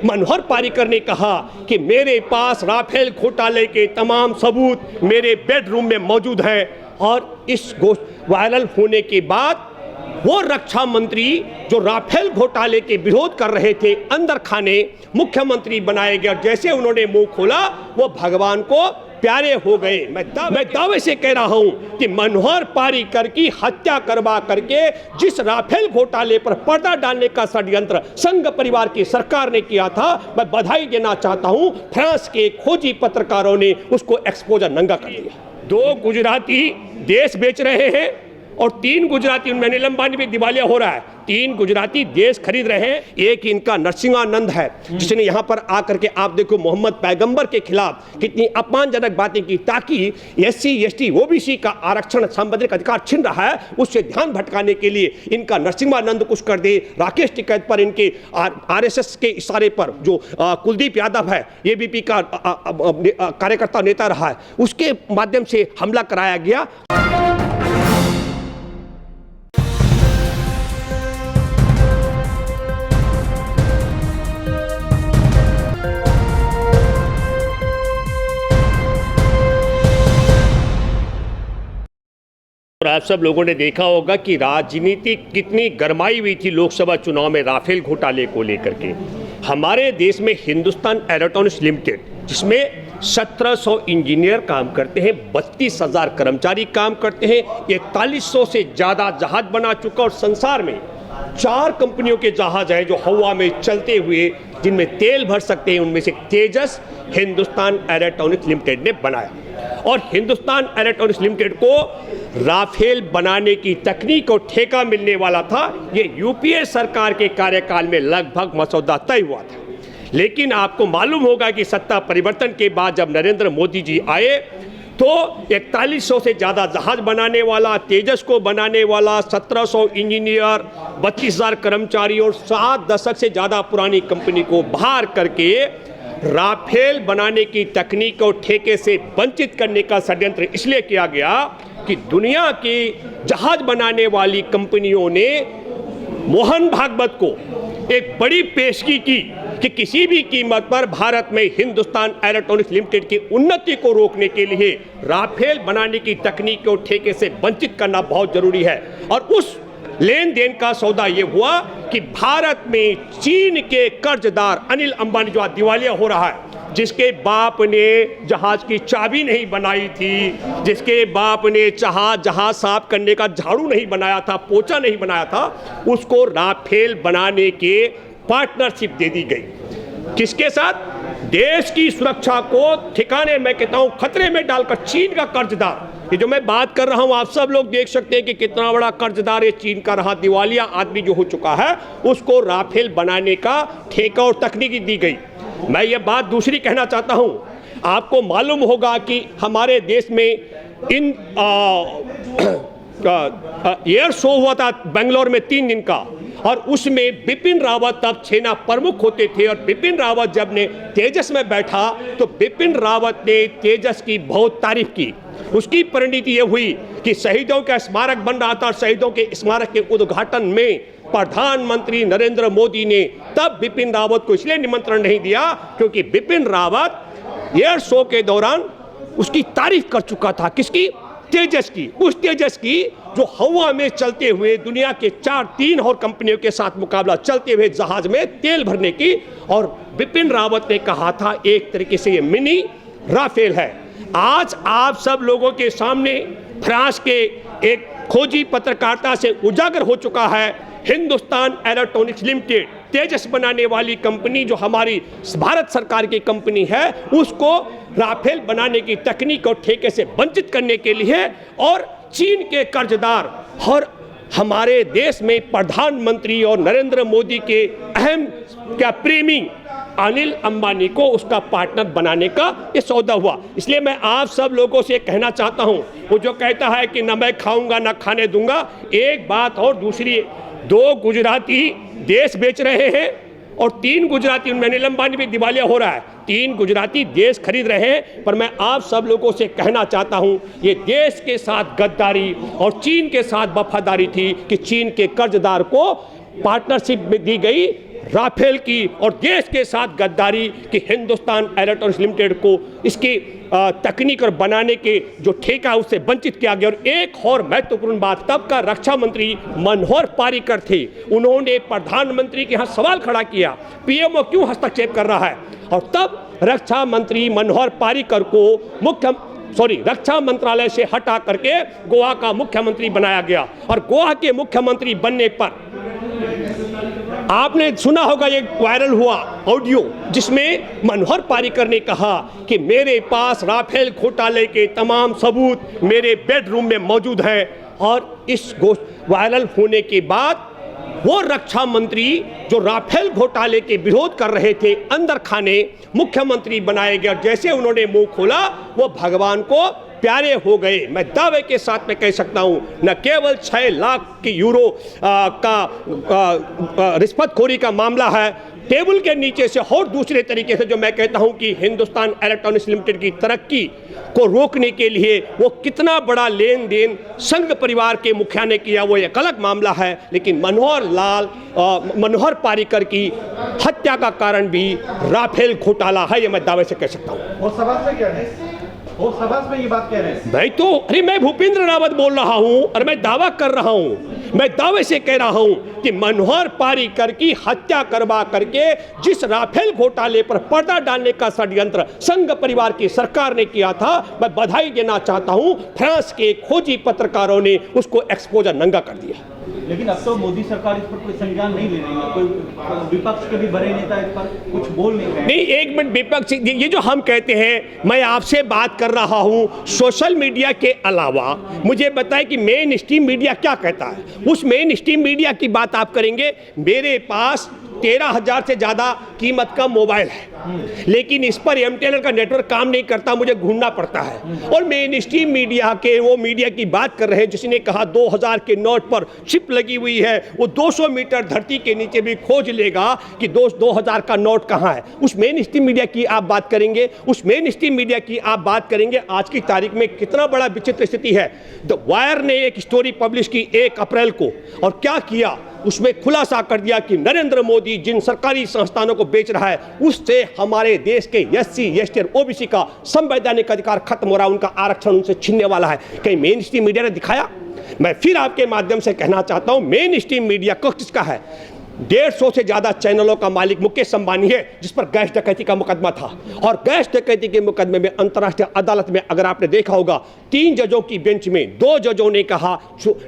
मनोहर पार्रिकर ने कहा कि मेरे पास राफेल घोटाले के तमाम सबूत मेरे बेडरूम में मौजूद हैं, और इस वायरल होने के बाद वो रक्षा मंत्री जो राफेल घोटाले के विरोध कर रहे थे अंदर खाने मुख्यमंत्री बनाए गए, और जैसे उन्होंने मुंह खोला वो भगवान को प्यारे हो गए। मैं दावे से कह रहा हूं कि मनोहर पार्रिकर की हत्या करवा करके जिस राफेल घोटाले पर पर्दा डालने का षड्यंत्र संघ परिवार की सरकार ने किया था, मैं बधाई देना चाहता हूं। फ्रांस के खोजी पत्रकारों ने उसको एक्सपोजर नंगा कर दिया। 2 गुजराती देश बेच रहे हैं और 3 गुजराती, उनमें अनिल अंबानी भी दिवालिया हो रहा है, 3 गुजराती देश खरीद रहे हैं। एक इनका नरसिंहानंद है जिसने यहाँ पर आकर के आप देखो मोहम्मद पैगंबर के खिलाफ कितनी अपमानजनक बातें की, ताकि SC ST OBC का आरक्षण संवैधानिक अधिकार छिन रहा है उससे ध्यान भटकाने के लिए इनका नरसिंहानंद कुछ कर दे। राकेश टिकैत पर इनके RSS के इशारे पर जो कुलदीप यादव है ABP का कार्यकर्ता नेता रहा है, उसके माध्यम से हमला कराया गया। और आप सब लोगों ने देखा होगा कि राजनीति कितनी गरमाई हुई थी लोकसभा चुनाव में राफेल घोटाले को लेकर के। हमारे देश में हिंदुस्तान एरोनॉटिक्स लिमिटेड, जिसमें 1700 इंजीनियर काम करते हैं, 32,000 कर्मचारी काम करते हैं, 4100 से ज़्यादा जहाज बना चुका, और संसार में 4 कंपनियों के जहाज हैं जो हवा में चलते हुए जिनमें तेल भर सकते हैं, उनमें से तेजस हिंदुस्तान एरोनॉटिक्स लिमिटेड ने बनाया। और हिंदुस्तान एरोनॉटिक्स लिमिटेड को राफेल बनाने की तकनीक और ठेका मिलने वाला था। ये UPA सरकार के कार्यकाल में लगभग मसौदा तय हुआ था। लेकिन आपको मालूम होगा कि सत्ता परिवर्तन के बाद जब नरेंद्र मोदी जी आए तो 4100 से ज़्यादा जहाज बनाने वाला, तेजस को बनाने वाला, 1700 इंजीनियर, 32,000 कर्मचारी और 7 दशक से ज़्यादा पुरानी कंपनी को बाहर करके राफेल बनाने की तकनीक और ठेके से वंचित करने का षड्यंत्र इसलिए किया गया कि दुनिया की जहाज बनाने वाली कंपनियों ने मोहन भागवत को एक बड़ी पेशगी की कि किसी भी कीमत पर भारत में हिंदुस्तान एरोनॉटिक्स लिमिटेड की उन्नति को रोकने के लिए राफेल बनाने की तकनीक और ठेके से वंचित करना बहुत जरूरी है। और उस लेन देन का सौदा ये हुआ कि भारत में चीन के कर्जदार अनिल अंबानी जो आज दिवालिया हो रहा है, जिसके बाप ने जहाज की चाबी नहीं बनाई थी, जिसके बाप ने जहाज साफ करने का झाड़ू नहीं बनाया था, पोछा नहीं बनाया था, उसको राफेल बनाने के पार्टनरशिप दे दी गई। किसके साथ? देश की सुरक्षा को ठिकाने, मैं कहता हूं खतरे में डालकर चीन का कर्जदार, ये जो मैं बात कर रहा हूं आप सब लोग देख सकते हैं कि कितना बड़ा कर्जदार है चीन का रहा, दिवालिया आदमी जो हो चुका है, उसको राफेल बनाने का ठेका और तकनीक दी गई। मैं ये बात दूसरी कहना चाहता हूं, आपको मालूम होगा कि हमारे देश में एयर शो हुआ था बेंगलोर में 3 दिन का, और उसमें बिपिन रावत तब सेना प्रमुख होते थे, और बिपिन रावत जब ने तेजस में बैठा तो बिपिन रावत ने तेजस की बहुत तारीफ की। उसकी परिणति ये हुई कि शहीदों का स्मारक बन रहा था, शहीदों के स्मारक के उद्घाटन में प्रधानमंत्री नरेंद्र मोदी ने तब बिपिन रावत को इसलिए निमंत्रण नहीं दिया क्योंकि बिपिन रावत एयर शो के दौरान उसकी तारीफ कर चुका था। किसकी? तेजस की। उस तेजस की जो हवा में चलते हुए दुनिया के 4-3 और कंपनियों के साथ मुकाबला चलते हुए जहाज में तेल भरने की, और बिपिन रावत ने कहा था एक तरीके से ये मिनी राफेल है। आज आप सब लोगों के सामने फ्रांस के एक खोजी पत्रकारिता से उजागर हो चुका है, हिंदुस्तान एरोनॉटिक्स लिमिटेड तेजस बनाने वाली कंपनी जो हमारी भारत सरकार की कंपनी है, उसको राफेल बनाने की तकनीक और ठेके से वंचित करने के लिए, और चीन के कर्जदार और हमारे देश में प्रधानमंत्री और नरेंद्र मोदी के अहम प्रेमी अनिल अंबानी को उसका पार्टनर बनाने का ये सौदा हुआ। इसलिए मैं आप सब लोगों से कहना चाहता हूं, वो जो कहता है कि न मैं खाऊंगा न खाने दूंगा, एक बात और दूसरी, 2 गुजराती देश बेच रहे हैं और 3 गुजराती, उनमें अनिल अंबानी भी दिवालिया हो रहा है, 3 गुजराती देश खरीद रहे हैं। पर मैं आप सब लोगों से कहना चाहता हूं, ये देश के साथ गद्दारी और चीन के साथ वफादारी थी कि चीन के कर्जदार को पार्टनरशिप में दी गई राफेल की और देश के साथ गद्दारी कि हिंदुस्तान इलेक्ट्रॉनिक्स लिमिटेड को इसकी तकनीक और बनाने के जो ठेका उससे वंचित किया गया। और एक और महत्वपूर्ण बात, तब का रक्षा मंत्री मनोहर पारीकर थे, उन्होंने प्रधानमंत्री के यहाँ सवाल खड़ा किया पीएमओ क्यों हस्तक्षेप कर रहा है, और तब रक्षा मंत्री मनोहर पारीकर को रक्षा मंत्रालय से हटा करके गोवा का मुख्यमंत्री बनाया गया। और गोवा के मुख्यमंत्री बनने पर आपने सुना होगा एक वायरल हुआ ऑडियो जिसमें मनोहर पारीकर ने कहा कि मेरे पास राफेल घोटाले के तमाम सबूत मेरे बेडरूम में मौजूद हैं। और इस वायरल होने के बाद वो रक्षा मंत्री जो राफेल घोटाले के विरोध कर रहे थे अंदर खाने मुख्यमंत्री बनाए गए, और जैसे उन्होंने मुंह खोला वो भगवान को प्यारे हो गए। मैं दावे के साथ में कह सकता हूं, न केवल 6 लाख की यूरो का रिश्वतखोरी का मामला है टेबल के नीचे से, और दूसरे तरीके से जो मैं कहता हूं कि हिंदुस्तान इलेक्ट्रॉनिक्स लिमिटेड की तरक्की को रोकने के लिए वो कितना बड़ा लेन देन संघ परिवार के मुखिया ने किया वो एक अलग मामला है। लेकिन मनोहर पारीकर की हत्या का कारण भी राफेल घोटाला है, ये मैं दावे से कह सकता हूँ। और सभा से क्या है, वो सभा में ये बात कह रहे हैं भाई, तो अरे मैं भूपेंद्र रावत बोल रहा हूं और मैं दावा कर रहा हूं, मैं दावे से कह रहा हूं कि मनोहर पारीकर की हत्या करवा करके जिस राफेल घोटाले पर पर्दा डालने का षड्यंत्र संघ परिवार की सरकार ने किया था, मैं बधाई देना चाहता हूं। फ्रांस के खोजी पत्रकारों ने उसको एक्सपोजर नंगा कर दिया। लेकिन अब तो मोदी सरकार इस पर कोई संज्ञान नहीं ले रही है, कोई विपक्ष के भी बड़े नेता इस पर कुछ बोल नहीं रहे। नहीं, एक मिनट, विपक्ष ये जो हम कहते हैं, मैं आपसे बात कर रहा हूं सोशल मीडिया के अलावा, मुझे बताएं कि मेन स्ट्रीम मीडिया क्या कहता है। उस मेन स्ट्रीम मीडिया की बात आप करेंगे, मेरे पास 13,000 से ज़्यादा कीमत का मोबाइल है, लेकिन इस पर MTNL का नेटवर्क काम नहीं करता, मुझे घूमना पड़ता है। और मेन स्ट्रीम मीडिया के वो मीडिया की बात कर रहे हैं जिसने कहा 2000 के नोट पर चिप लगी हुई है, वो 200 मीटर धरती के नीचे भी खोज लेगा कि 2000 का नोट कहाँ है। उस मेन स्ट्रीम मीडिया की आप बात करेंगे, उस मेन स्ट्रीम मीडिया की आप बात करेंगे, आज की तारीख में कितना बड़ा विचित्र स्थिति है। द वायर ने एक स्टोरी पब्लिश की 1 अप्रैल को, और क्या किया, उसमें खुलासा कर दिया कि नरेंद्र मोदी जिन सरकारी संस्थानों को बेच रहा है उससे हमारे देश के SC, ST और OBC का संवैधानिक अधिकार खत्म हो रहा है, उनका आरक्षण उनसे छीनने वाला है। कहीं मेन स्ट्रीम मीडिया ने दिखाया? मैं फिर आपके माध्यम से कहना चाहता हूं, मेन स्ट्रीम मीडिया किसका है? 150 से ज़्यादा चैनलों का मालिक मुकेश अंबानी है, जिस पर गैस डकैती का मुकदमा था। और गैस डकैती के मुकदमे में अंतर्राष्ट्रीय अदालत में अगर आपने देखा होगा, 3 जजों की बेंच में 2 जजों ने कहा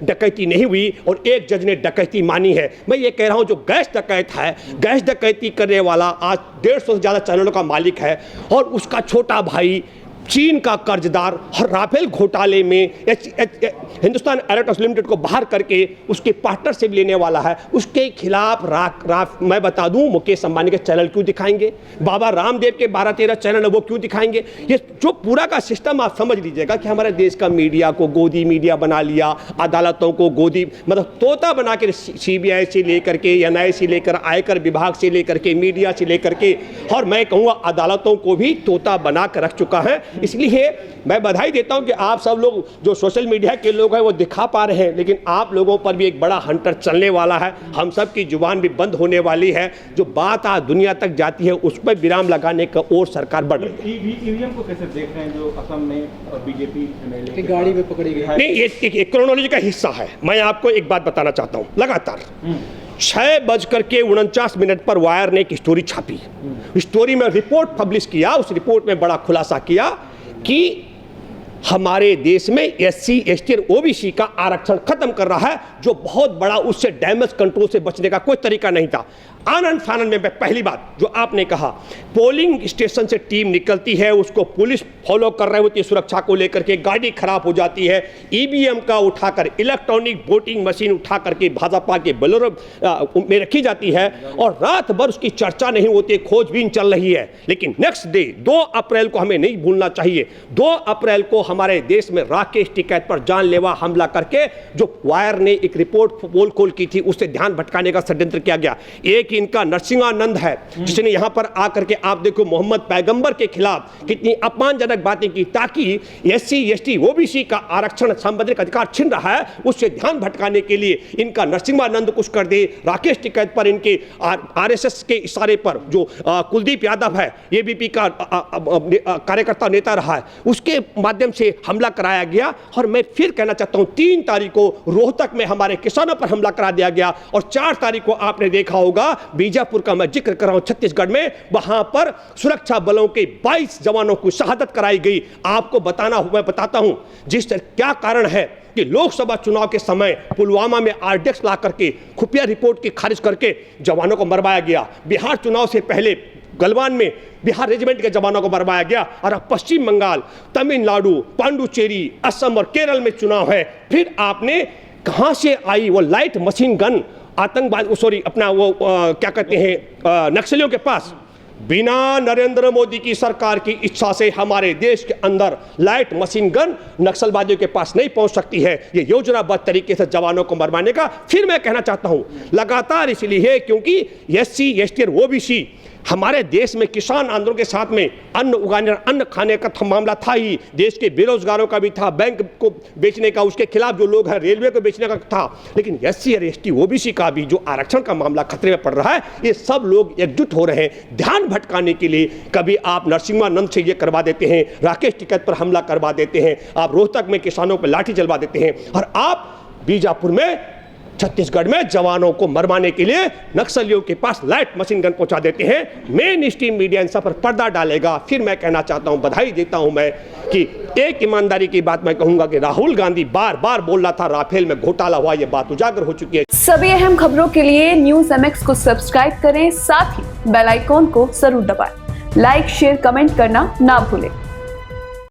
डकैती नहीं हुई और 1 जज ने डकैती मानी है। मैं ये कह रहा हूँ, जो गैस डकैत है, गैस डकैती करने वाला आज 150 से ज़्यादा चैनलों का मालिक है, और उसका छोटा भाई चीन का कर्जदार और राफेल घोटाले में हिंदुस्तान इलेक्ट्रॉनिक्स लिमिटेड को बाहर करके उसके पार्टनरशिप लेने वाला है, उसके खिलाफ मैं बता दूं, मुकेश अंबानी के चैनल क्यों दिखाएंगे, बाबा रामदेव के 12-13 चैनल है वो क्यों दिखाएंगे। ये जो पूरा का सिस्टम आप समझ लीजिएगा कि हमारे देश का मीडिया को गोदी मीडिया बना लिया, अदालतों को गोदी मतलब तोता बना के CBI से लेकर के NIA से लेकर आयकर विभाग से लेकर के मीडिया से लेकर के, और मैं कहूँगा अदालतों को भी तोता बना कर रख चुका है। इसलिए मैं बधाई देता हूं कि आप सब लोग जो सोशल मीडिया के लोग हैं वो दिखा पा रहे हैं, लेकिन आप लोगों पर भी एक बड़ा हंटर चलने वाला है। हम सब की जुबान भी बंद होने वाली है। जो बात आज दुनिया तक जाती है उस पर विराम लगाने का और सरकार बढ़ रही है। EVM को कैसे देख रहे हैं जो असम में बीजेपी की गाड़ी में पकड़ी गई है? नहीं, ये एक क्रोनोलॉजी का हिस्सा है। मैं आपको एक बात बताना चाहता हूँ, लगातार 6:49 पर वायर ने एक स्टोरी छापी। स्टोरी में रिपोर्ट पब्लिश किया, उस रिपोर्ट में बड़ा खुलासा किया कि हमारे देश में SC, ST और OBC का आरक्षण खत्म कर रहा है, जो बहुत बड़ा उससे डैमेज कंट्रोल से बचने का कोई तरीका नहीं था। आनंद फानन में पहली बात जो आपने कहा, पोलिंग स्टेशन से टीम निकलती है, उसको पुलिस फॉलो कर रही होती है सुरक्षा को लेकर के, गाड़ी खराब हो जाती है, EVM का उठाकर इलेक्ट्रॉनिक वोटिंग मशीन उठा करके भाजपा के बोलेरो में रखी जाती है, और रात भर उसकी चर्चा नहीं होती, खोजबीन चल रही है। लेकिन नेक्स्ट डे 2 अप्रैल को हमें नहीं भूलना चाहिए, 2 अप्रैल को हमारे देश में राकेश टिकैत पर जानलेवा हमला करके जो वायर ने एक रिपोर्ट पोल खोल की थी, उससे ध्यान भटकाने का षड्यंत्र किया गया। एक एक इनका नरसिंहानंद है जिसने यहाँ पर आकर के आप देखो मोहम्मद पैगंबर के खिलाफ कितनी अपमानजनक बातें की ताकि SC ST OBC का आरक्षण संवैधानिक अधिकार छिन रहा है उससे ध्यान भटकाने के लिए इनका नरसिंहानंद कुछ कर दे। राकेश टिकैत पर इनके RSS के इशारे पर जो कुलदीप यादव है ABP का कार्यकर्ता नेता रहा है उसके माध्यम से हमला कराया गया। और मैं फिर कहना चाहता हूं 3 तारीख को रोहतक में हमारे किसानों पर हमला करा दिया गया और 4 तारीख को आपने देखा होगा बीजापुर का मैं जिक्र कर रहा हूं छत्तीसगढ़ में वहां पर सुरक्षा बलों के 22 जवानों को शहादत कराई गई। आपको मैं बताता हूं क्या कारण है कि लोकसभा चुनाव के समय पुलवामा में RDX ला करके खुफिया रिपोर्ट की खारिज करके जवानों को मरवाया गया। बिहार चुनाव से पहले गलवान में बिहार रेजिमेंट के जवानों को मरवाया गया। और अब पश्चिम बंगाल, तमिलनाडु, पांडुचेरी, असम और केरल में चुनाव है। फिर आपने कहां से आई वो लाइट मशीन गन आतंकवाद अपना वो क्या कहते हैं नक्सलियों के पास? बिना नरेंद्र मोदी की सरकार की इच्छा से हमारे देश के अंदर लाइट मशीन गन नक्सलवादियों के पास नहीं पहुंच सकती है। ये योजनाबद्ध तरीके से जवानों को मरवाने का फिर मैं कहना चाहता हूं लगातार इसलिए है क्योंकि SC ST और OBC हमारे देश में किसान आंदोलन के साथ में अन्न उगाने अन्न खाने का मामला था ही, देश के बेरोजगारों का भी था, बैंक को बेचने का, उसके खिलाफ जो लोग हैं रेलवे को बेचने का था। लेकिन SC और ST OBC का भी जो आरक्षण का मामला खतरे में पड़ रहा है ये सब लोग एकजुट हो रहे हैं ध्यान भटकाने के लिए। कभी आप नरसिंहानंद से ये करवा देते हैं, राकेश टिकैत पर हमला करवा देते हैं, आप रोहतक में किसानों पर लाठी चलवा देते हैं और आप बीजापुर में छत्तीसगढ़ में जवानों को मरवाने के लिए नक्सलियों के पास लाइट मशीन गन पहुंचा देते हैं। मेन स्ट्रीम मीडिया इन सब पर पर्दा डालेगा। फिर मैं कहना चाहता हूं, बधाई देता हूं मैं कि एक ईमानदारी की बात मैं कहूंगा कि राहुल गांधी बार बार बोल रहा था राफेल में घोटाला हुआ, ये बात उजागर हो चुकी है। सभी अहम खबरों के लिए न्यूज़ MX को सब्सक्राइब करें, साथ ही बेल आइकॉन को जरूर दबाएं। लाइक शेयर कमेंट करना ना भूलें।